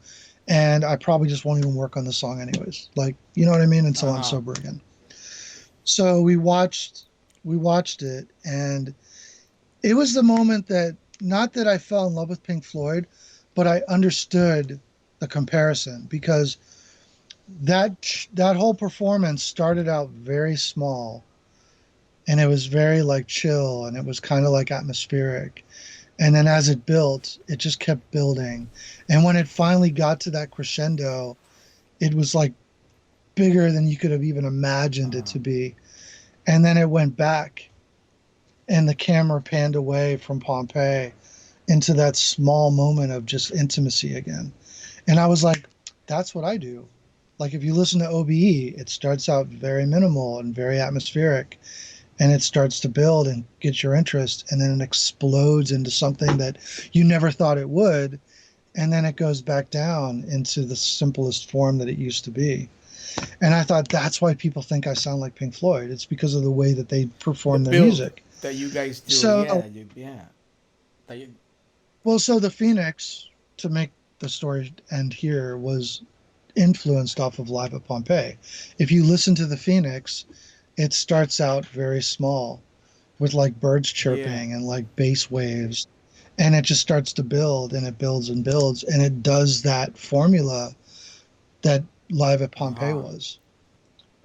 and I probably just won't even work on the song anyways. Like, you know what I mean? Until Uh I'm huh. sober again. So we watched it, and it was the moment that not that I fell in love with Pink Floyd, but I understood the comparison because that whole performance started out very small and it was very like chill and it was kind of like atmospheric. And then as it built, it just kept building. And when it finally got to that crescendo, it was like bigger than you could have even Uh imagined it huh. to be. And then it went back and the camera panned away from Pompeii into that small moment of just intimacy again. And I was like, that's what I do. Like if you listen to OBE, it starts out very minimal and very atmospheric and it starts to build and get your interest and then it explodes into something that you never thought it would and then it goes back down into the simplest form that it used to be. And I thought that's why people think I sound like Pink Floyd. It's because of the way that they The perform their build music. that you guys do. So Yeah. You, yeah. That you, Well, so the Phoenix, to make the story end here, was influenced off of Live at Pompeii. If you listen to the Phoenix, it starts out very small with like birds Yeah. chirping and like bass waves, and it just starts to build and it builds and builds, and it does that formula that Live at Pompeii Uh-huh. was.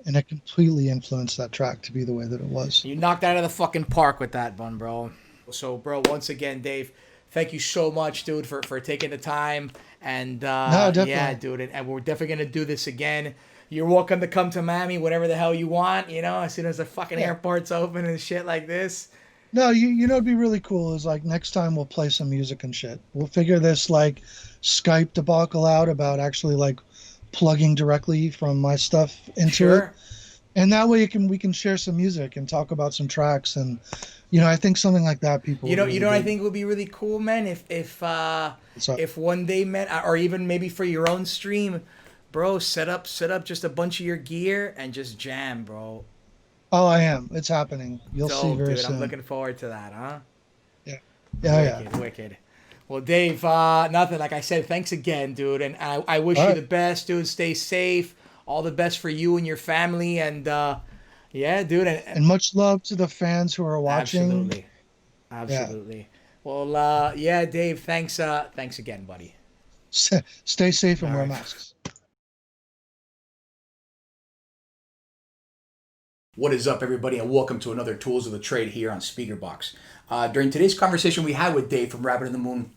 And it completely influenced that track to be the way that it was. You knocked out of the fucking park with that one, bro. So, bro, once again, Dave, thank you so much, dude, for taking the time. And No, yeah, definitely. dude, and we're definitely gonna do this again. You're welcome to come to Miami, whatever the hell you want. You know, as soon as the fucking Yeah. airport's open and shit like this. No, you know, it'd be really cool is like next time we'll play some music and shit. We'll figure this like Skype debacle out about actually like plugging directly from my stuff into it. Sure. And that way we can share some music and talk about some tracks. And you know, I think something like that people would You really know, what I dig. think would be really cool, man. So If one day, man, or even maybe for your own stream, bro, set up just a bunch of your gear and just jam, bro. oh, I am. It's happening. You'll see Dope, very dude. I'm soon. looking forward to that, huh? Yeah. Yeah, yeah. Wicked, wicked. Well, Dave, nothing. Like I said, thanks again, dude. And I wish All you right. the best, dude. Stay safe. All the best for you and your family. And yeah, dude. And And much love to the fans who are watching. absolutely, Yeah. absolutely. Well, yeah, Dave. Thanks. Thanks again, buddy. Stay safe and All wear right. masks. What is up, everybody, and welcome to another Tools of the Trade here on Speakerboxx. During today's conversation we had with Dave from Rabbit in the Moon,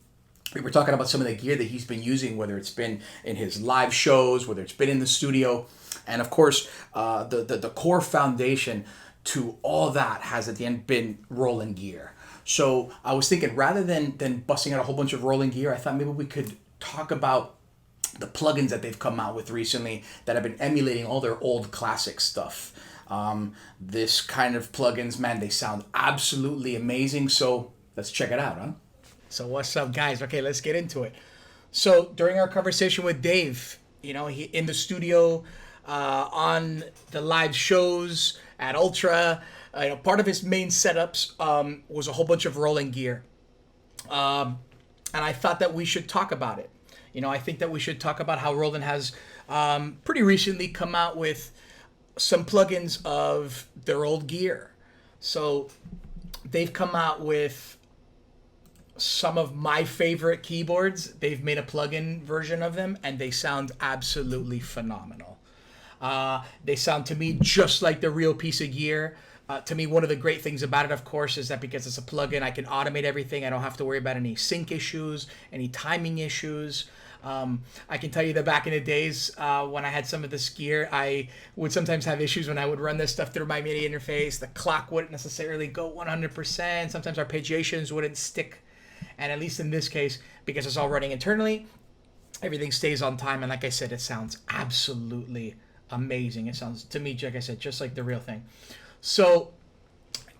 we were talking about some of the gear that he's been using, whether it's been in his live shows, whether it's been in the studio, and of course, the core foundation to all that has at the end been Roland gear. So I was thinking, rather than busting out a whole bunch of Roland gear, I thought maybe we could talk about the plugins that they've come out with recently that have been emulating all their old classic stuff. This kind of plugins, man, they sound absolutely amazing. So let's check it out, huh? So what's up, guys? Okay, let's get into it. So during our conversation with Dave, you know, he in the studio, on the live shows at Ultra, you know, part of his main setups was a whole bunch of rolling gear, and I thought that we should talk about it. You know, I think that we should talk about how Roland has pretty recently come out with some plugins of their old gear. So they've come out with some of my favorite keyboards. They've made a plugin version of them, and they sound absolutely phenomenal. They sound to me just like the real piece of gear. To me, one of the great things about it, of course, is that because it's a plugin, I can automate everything. I don't have to worry about any sync issues, any timing issues. I can tell you that back in the days when I had some of this gear, I would sometimes have issues when I would run this stuff through my MIDI interface. The clock wouldn't necessarily go 100%. Sometimes arpeggiations wouldn't stick. And at least in this case, because it's all running internally, everything stays on time. And like I said, it sounds absolutely amazing. It sounds, to me, like I said, just like the real thing. So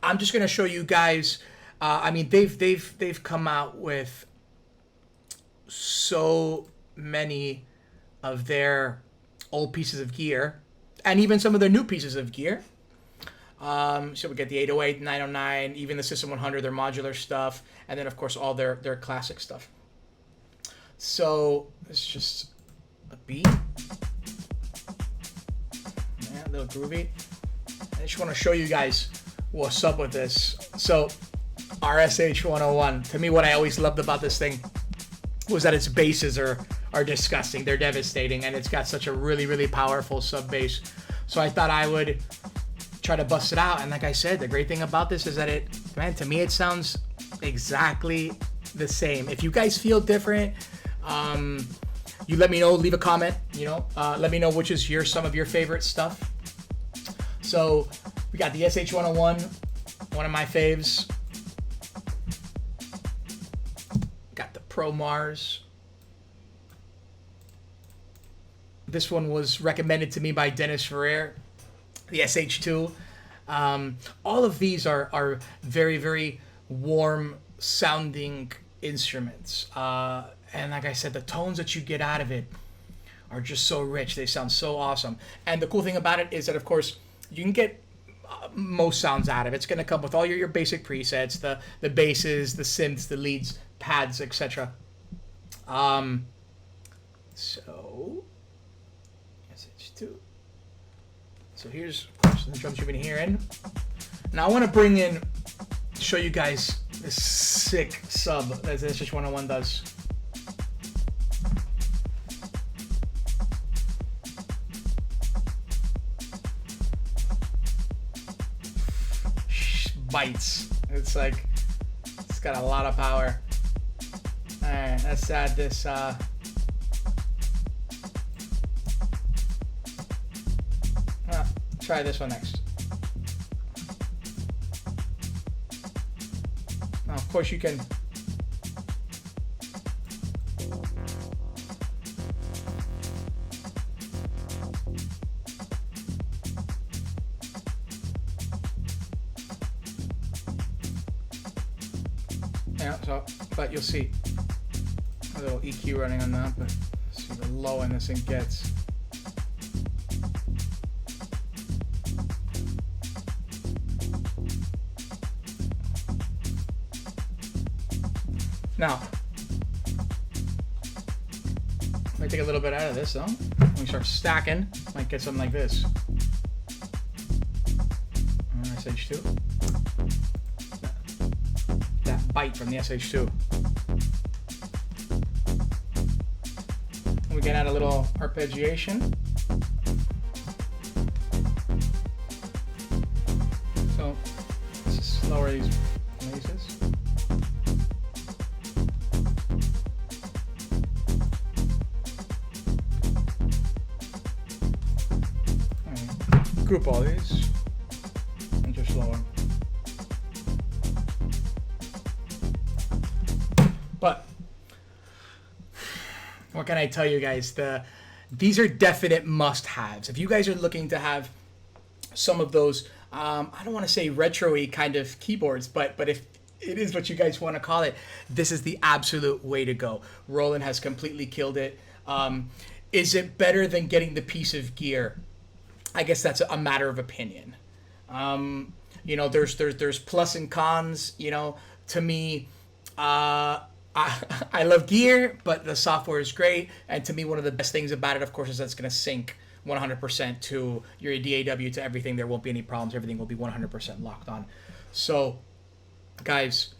I'm just gonna show you guys. I mean, they've come out with so many of their old pieces of gear, and even some of their new pieces of gear. So we get the 808, 909, even the System 100, their modular stuff, and then of course all their classic stuff. So it's just a beat, yeah, a little groovy. I just want to show you guys what's up with this. So RSH 101. To me, what I always loved about this thing was that its basses are disgusting. They're devastating, and it's got such a really powerful sub bass. So I thought I would try to bust it out. And like I said, the great thing about this is that to me, it sounds exactly the same. If you guys feel different, you let me know. Leave a comment. You know, let me know which is some of your favorite stuff. So we got the SH101, one of my faves. Got the Pro Mars. This one was recommended to me by Dennis Ferrer. The SH2. All of these are very warm sounding instruments. And like I said, the tones that you get out of it are just so rich. They sound so awesome. And the cool thing about it is that, of course, you can get most sounds out of it. It's going to come with all your basic presets, the basses, the synths, the leads. pads, etc. So SH2. So here's, of course, the drums you've been hearing. Now I want to bring in, show you guys this sick sub that the SH 101 does. Bites. It's like, it's got a lot of power. Alright, let's add this try this one next. Now, of course, you can so, but you'll see a little EQ running on that, but see the low end this thing gets. Now, let me take a little bit out of this though. When we start stacking, might get something like this. SH2. That bite from the SH2. We can add a little arpeggiation. So let's just lower these places. Group all these and just lower. But what can I tell you guys? These are definite must-haves. If you guys are looking to have some of those, I don't want to say retro-y kind of keyboards, but if it is what you guys want to call it, this is the absolute way to go. Roland has completely killed it. Is it better than getting the piece of gear? I guess that's a matter of opinion. You know, there's plus and cons. You know, to me, I love gear, but the software is great. And to me, one of the best things about it, of course, is that it's going to sync 100% to your DAW, to everything. There won't be any problems. Everything will be 100% locked on. So, guys,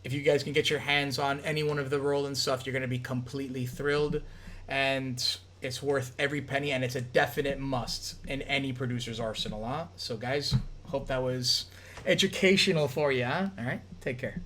if you guys can get your hands on any one of the Roland stuff, you're going to be completely thrilled. And it's worth every penny, and it's a definite must in any producer's arsenal, huh? So, guys, hope that was educational for you, huh? All right, take care.